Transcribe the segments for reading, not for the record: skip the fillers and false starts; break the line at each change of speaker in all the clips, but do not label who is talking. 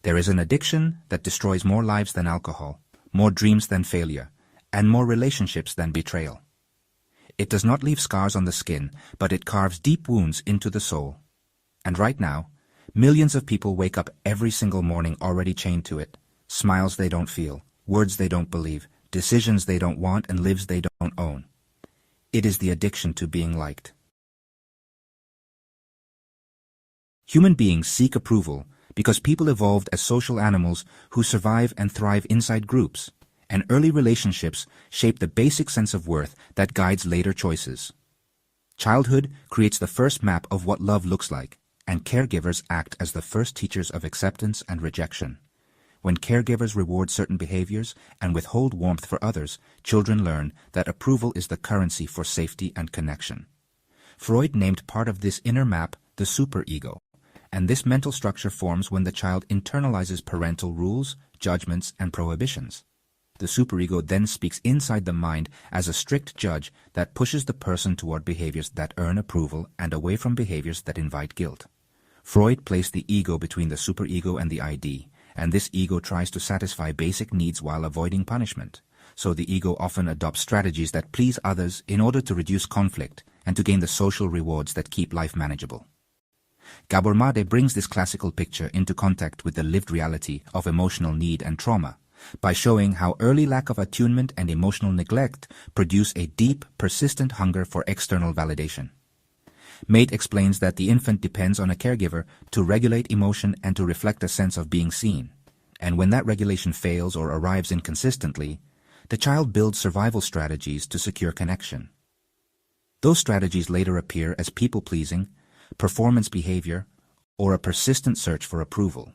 There is an addiction that destroys more lives than alcohol, more dreams than failure, and more relationships than betrayal. It does not leave scars on the skin, but it carves deep wounds into the soul. And right now, millions of people wake up every single morning already chained to it. Smiles they don't feel, words they don't believe, decisions they don't want, and lives they don't own. It is the addiction to being liked. Human beings seek approval because people evolved as social animals who survive and thrive inside groups, and early relationships shape the basic sense of worth that guides later choices. Childhood creates the first map of what love looks like, and caregivers act as the first teachers of acceptance and rejection. When caregivers reward certain behaviors and withhold warmth for others, children learn that approval is the currency for safety and connection. Freud named part of this inner map the superego, and this mental structure forms when the child internalizes parental rules, judgments, and prohibitions. The superego then speaks inside the mind as a strict judge that pushes the person toward behaviors that earn approval and away from behaviors that invite guilt. Freud placed the ego between the superego and the ID, and this ego tries to satisfy basic needs while avoiding punishment. So the ego often adopts strategies that please others in order to reduce conflict and to gain the social rewards that keep life manageable. Gabor Mate brings this classical picture into contact with the lived reality of emotional need and trauma by showing how early lack of attunement and emotional neglect produce a deep, persistent hunger for external validation. Mate explains that the infant depends on a caregiver to regulate emotion and to reflect a sense of being seen, and when that regulation fails or arrives inconsistently, the child builds survival strategies to secure connection. Those strategies later appear as people-pleasing, performance behavior, or a persistent search for approval.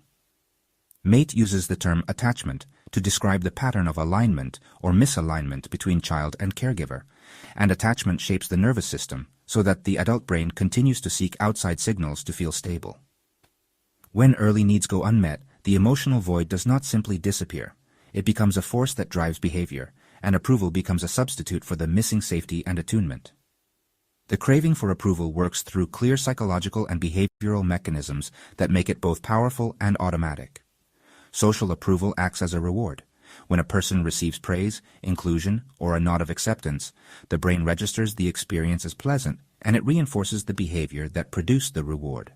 Mate uses the term attachment to describe the pattern of alignment or misalignment between child and caregiver, and attachment shapes the nervous system so that the adult brain continues to seek outside signals to feel stable. When early needs go unmet, the emotional void does not simply disappear. It becomes a force that drives behavior, and approval becomes a substitute for the missing safety and attunement. The craving for approval works through clear psychological and behavioral mechanisms that make it both powerful and automatic. Social approval acts as a reward. When a person receives praise, inclusion, or a nod of acceptance, the brain registers the experience as pleasant, and it reinforces the behavior that produced the reward.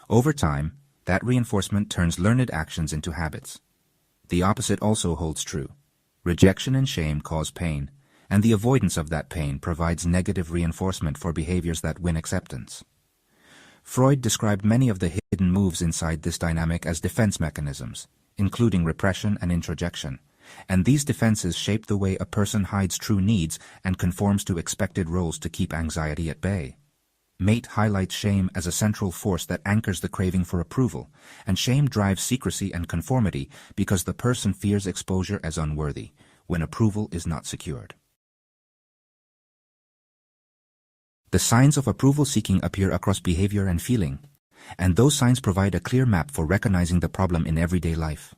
Over time, that reinforcement turns learned actions into habits. The opposite also holds true. Rejection and shame cause pain, and the avoidance of that pain provides negative reinforcement for behaviors that win acceptance. Freud described many of the hidden moves inside this dynamic as defense mechanisms, including repression and introjection, and these defenses shape the way a person hides true needs and conforms to expected roles to keep anxiety at bay. Mate highlights shame as a central force that anchors the craving for approval, and shame drives secrecy and conformity because the person fears exposure as unworthy when approval is not secured. The signs of approval seeking appear across behavior and feeling, and those signs provide a clear map for recognizing the problem in everyday life.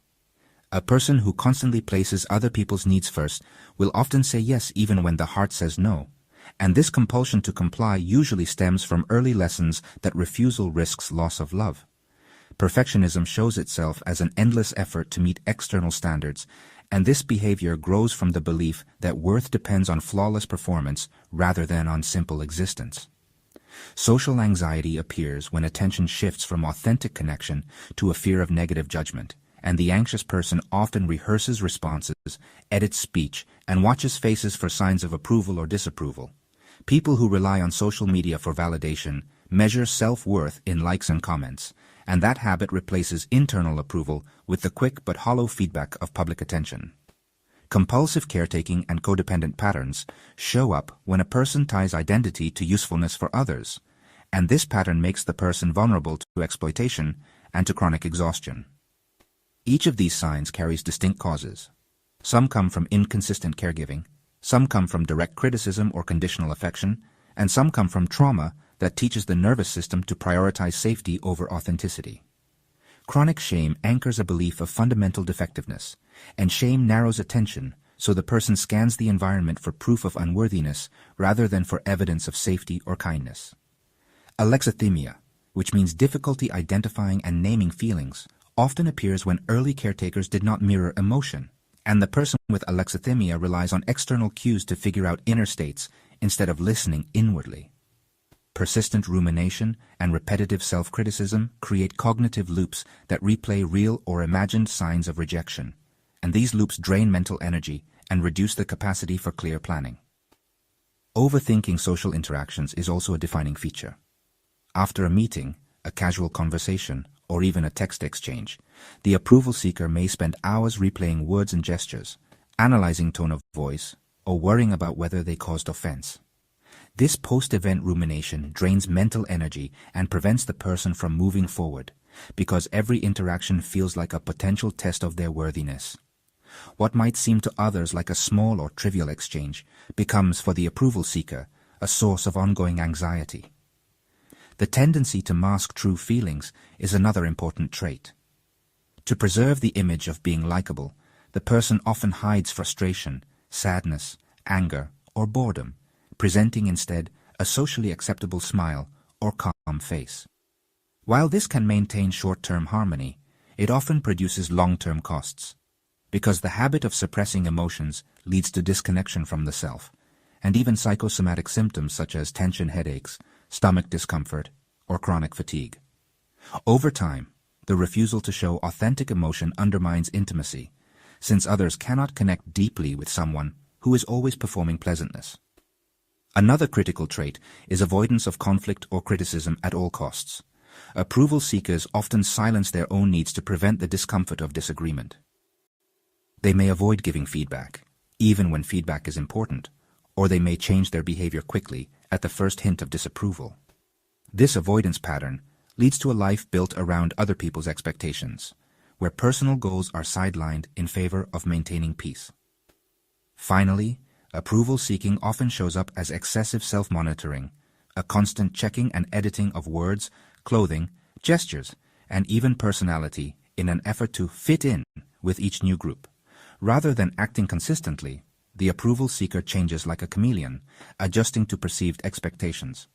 A person who constantly places other people's needs first will often say yes even when the heart says no, and this compulsion to comply usually stems from early lessons that refusal risks loss of love. Perfectionism shows itself as an endless effort to meet external standards, and this behavior grows from the belief that worth depends on flawless performance rather than on simple existence. Social anxiety appears when attention shifts from authentic connection to a fear of negative judgment, and the anxious person often rehearses responses, edits speech, and watches faces for signs of approval or disapproval. People who rely on social media for validation measure self-worth in likes and comments, and that habit replaces internal approval with the quick but hollow feedback of public attention. Compulsive caretaking and codependent patterns show up when a person ties identity to usefulness for others, and this pattern makes the person vulnerable to exploitation and to chronic exhaustion. Each of these signs carries distinct causes. Some come from inconsistent caregiving, some come from direct criticism or conditional affection, and some come from trauma that teaches the nervous system to prioritize safety over authenticity. Chronic shame anchors a belief of fundamental defectiveness, and shame narrows attention so the person scans the environment for proof of unworthiness rather than for evidence of safety or kindness. Alexithymia, which means difficulty identifying and naming feelings, often appears when early caretakers did not mirror emotion, and the person with alexithymia relies on external cues to figure out inner states instead of listening inwardly. Persistent rumination and repetitive self-criticism create cognitive loops that replay real or imagined signs of rejection, and these loops drain mental energy and reduce the capacity for clear planning. Overthinking social interactions is also a defining feature. After a meeting, a casual conversation, or even a text exchange, the approval seeker may spend hours replaying words and gestures, analyzing tone of voice, or worrying about whether they caused offense. This post-event rumination drains mental energy and prevents the person from moving forward, because every interaction feels like a potential test of their worthiness. What might seem to others like a small or trivial exchange becomes, for the approval seeker, a source of ongoing anxiety. The tendency to mask true feelings is another important trait. To preserve the image of being likable, the person often hides frustration, sadness, anger, or boredom, presenting instead a socially acceptable smile or calm face. While this can maintain short-term harmony, it often produces long-term costs, because the habit of suppressing emotions leads to disconnection from the self, and even psychosomatic symptoms such as tension headaches, stomach discomfort, or chronic fatigue. Over time, the refusal to show authentic emotion undermines intimacy, since others cannot connect deeply with someone who is always performing pleasantness. Another critical trait is avoidance of conflict or criticism at all costs. Approval seekers often silence their own needs to prevent the discomfort of disagreement. They may avoid giving feedback, even when feedback is important, or they may change their behavior quickly at the first hint of disapproval. This avoidance pattern leads to a life built around other people's expectations, where personal goals are sidelined in favor of maintaining peace. Finally, approval seeking often shows up as excessive self-monitoring, a constant checking and editing of words, clothing, gestures, and even personality in an effort to fit in with each new group. Rather than acting consistently, the approval seeker changes like a chameleon, adjusting to perceived expectations.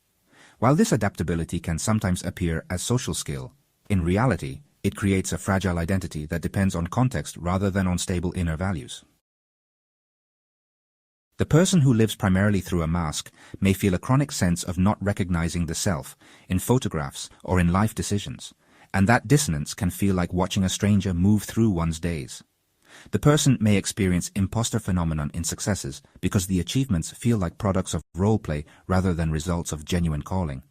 While this adaptability can sometimes appear as social skill, in reality, it creates a fragile identity that depends on context rather than on stable inner values. The person who lives primarily through a mask may feel a chronic sense of not recognizing the self in photographs or in life decisions, and that dissonance can feel like watching a stranger move through one's days. The person may experience imposter phenomenon in successes because the achievements feel like products of role-play rather than results of genuine calling,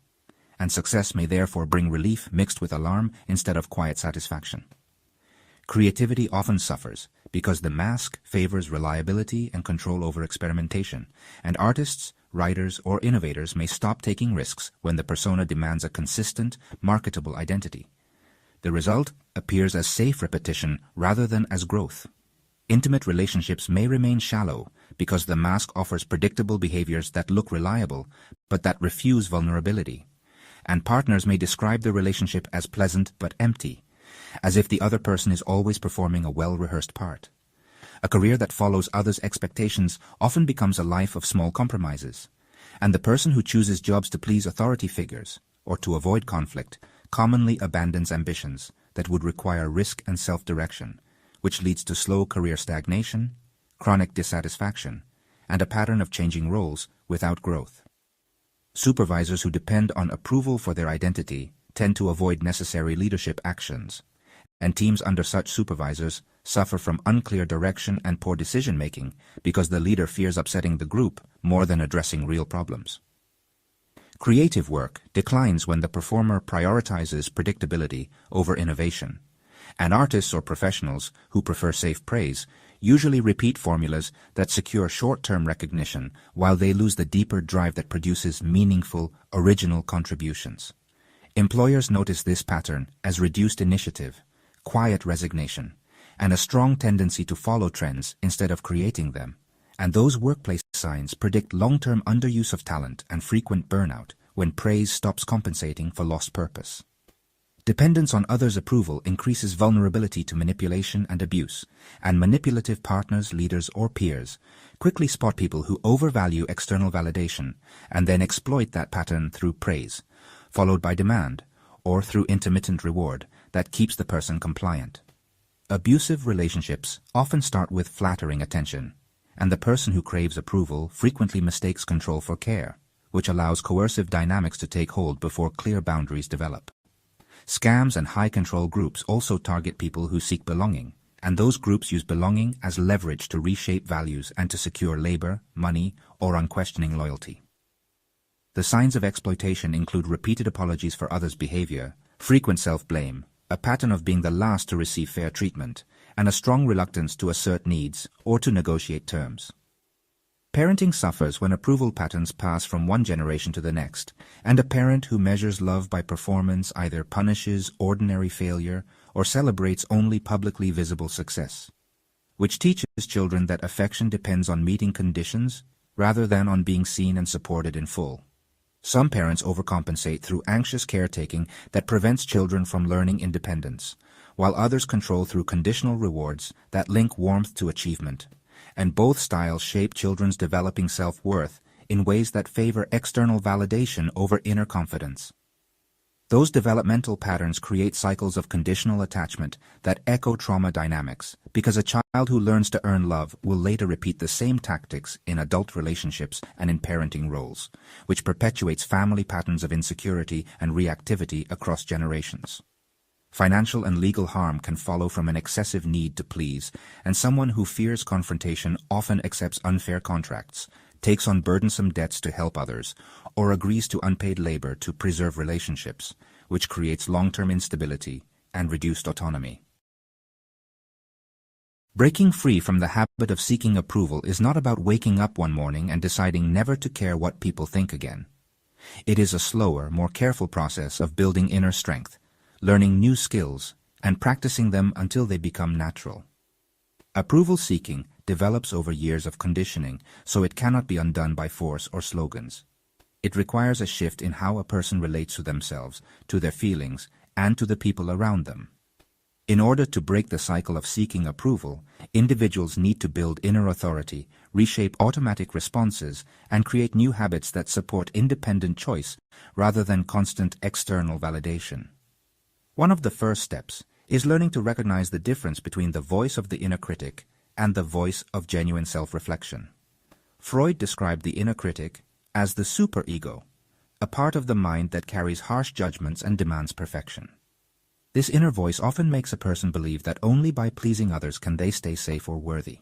and success may therefore bring relief mixed with alarm instead of quiet satisfaction. Creativity often suffers because the mask favors reliability and control over experimentation, and artists, writers, or innovators may stop taking risks when the persona demands a consistent, marketable identity. The result appears as safe repetition rather than as growth. Intimate relationships may remain shallow because the mask offers predictable behaviors that look reliable but that refuse vulnerability, and partners may describe the relationship as pleasant but empty, as if the other person is always performing a well-rehearsed part. A career that follows others' expectations often becomes a life of small compromises, and the person who chooses jobs to please authority figures or to avoid conflict commonly abandons ambitions that would require risk and self-direction, which leads to slow career stagnation, chronic dissatisfaction, and a pattern of changing roles without growth. Supervisors who depend on approval for their identity tend to avoid necessary leadership actions, and teams under such supervisors suffer from unclear direction and poor decision-making because the leader fears upsetting the group more than addressing real problems. Creative work declines when the performer prioritizes predictability over innovation, and artists or professionals who prefer safe praise usually repeat formulas that secure short-term recognition while they lose the deeper drive that produces meaningful, original contributions. Employers notice this pattern as reduced initiative, quiet resignation, and a strong tendency to follow trends instead of creating them, and those workplace signs predict long-term underuse of talent and frequent burnout when praise stops compensating for lost purpose. Dependence on others' approval increases vulnerability to manipulation and abuse, and manipulative partners, leaders, or peers quickly spot people who overvalue external validation and then exploit that pattern through praise, followed by demand, or through intermittent reward that keeps the person compliant. Abusive relationships often start with flattering attention, and the person who craves approval frequently mistakes control for care, which allows coercive dynamics to take hold before clear boundaries develop. Scams and high-control groups also target people who seek belonging, and those groups use belonging as leverage to reshape values and to secure labor, money, or unquestioning loyalty. The signs of exploitation include repeated apologies for others' behavior, frequent self-blame, a pattern of being the last to receive fair treatment, and a strong reluctance to assert needs or to negotiate terms. Parenting suffers when approval patterns pass from one generation to the next, and a parent who measures love by performance either punishes ordinary failure or celebrates only publicly visible success, which teaches children that affection depends on meeting conditions rather than on being seen and supported in full. Some parents overcompensate through anxious caretaking that prevents children from learning independence, while others control through conditional rewards that link warmth to achievement. And both styles shape children's developing self-worth in ways that favor external validation over inner confidence. Those developmental patterns create cycles of conditional attachment that echo trauma dynamics, because a child who learns to earn love will later repeat the same tactics in adult relationships and in parenting roles, which perpetuates family patterns of insecurity and reactivity across generations. Financial and legal harm can follow from an excessive need to please, and someone who fears confrontation often accepts unfair contracts, takes on burdensome debts to help others, or agrees to unpaid labor to preserve relationships, which creates long-term instability and reduced autonomy. Breaking free from the habit of seeking approval is not about waking up one morning and deciding never to care what people think again. It is a slower, more careful process of building inner strength, learning new skills, and practicing them until they become natural. Approval seeking develops over years of conditioning, so it cannot be undone by force or slogans. It requires a shift in how a person relates to themselves, to their feelings, and to the people around them. In order to break the cycle of seeking approval, individuals need to build inner authority, reshape automatic responses, and create new habits that support independent choice rather than constant external validation. One of the first steps is learning to recognize the difference between the voice of the inner critic and the voice of genuine self-reflection. Freud described the inner critic as the superego, a part of the mind that carries harsh judgments and demands perfection. This inner voice often makes a person believe that only by pleasing others can they stay safe or worthy.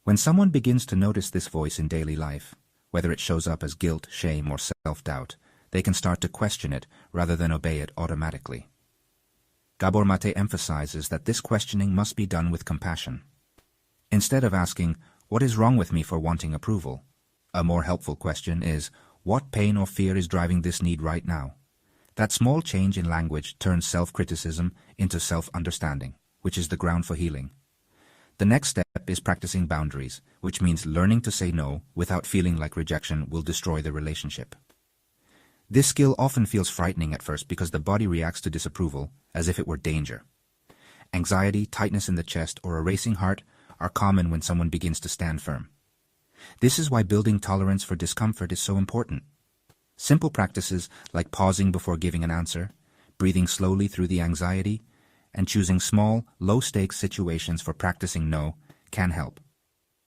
When someone begins to notice this voice in daily life, whether it shows up as guilt, shame, or self-doubt, they can start to question it rather than obey it automatically. Gabor Mate emphasizes that this questioning must be done with compassion. Instead of asking, "What is wrong with me for wanting approval?" a more helpful question is, "What pain or fear is driving this need right now?" That small change in language turns self-criticism into self-understanding, which is the ground for healing. The next step is practicing boundaries, which means learning to say no without feeling like rejection will destroy the relationship. This skill often feels frightening at first because the body reacts to disapproval as if it were danger. Anxiety, tightness in the chest, or a racing heart are common when someone begins to stand firm. This is why building tolerance for discomfort is so important. Simple practices like pausing before giving an answer, breathing slowly through the anxiety, and choosing small, low-stakes situations for practicing no can help.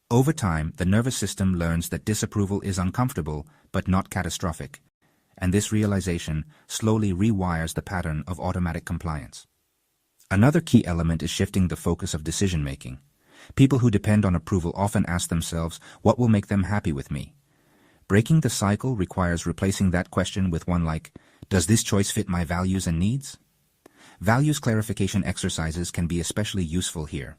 Over time, the nervous system learns that disapproval is uncomfortable but not catastrophic, and this realization slowly rewires the pattern of automatic compliance. Another key element is shifting the focus of decision-making. People who depend on approval often ask themselves, "What will make them happy with me?" Breaking the cycle requires replacing that question with one like, "Does this choice fit my values and needs?" Values clarification exercises can be especially useful here.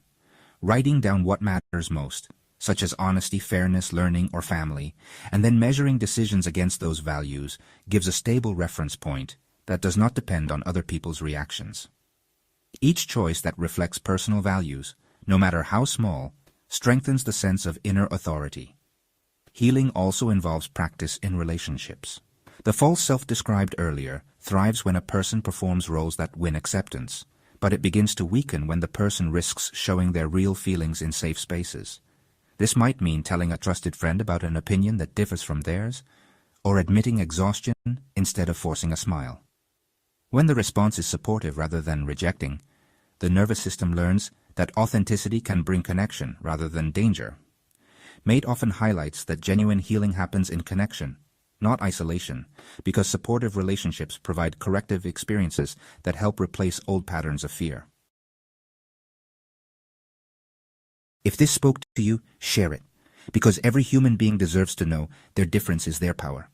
Writing down what matters most, such as honesty, fairness, learning, or family, and then measuring decisions against those values gives a stable reference point that does not depend on other people's reactions. Each choice that reflects personal values, no matter how small, strengthens the sense of inner authority. Healing also involves practice in relationships. The false self described earlier thrives when a person performs roles that win acceptance, but it begins to weaken when the person risks showing their real feelings in safe spaces. This might mean telling a trusted friend about an opinion that differs from theirs, or admitting exhaustion instead of forcing a smile. When the response is supportive rather than rejecting, the nervous system learns that authenticity can bring connection rather than danger. Mate often highlights that genuine healing happens in connection, not isolation, because supportive relationships provide corrective experiences that help replace old patterns of fear. If this spoke to you, share it, because every human being deserves to know their difference is their power.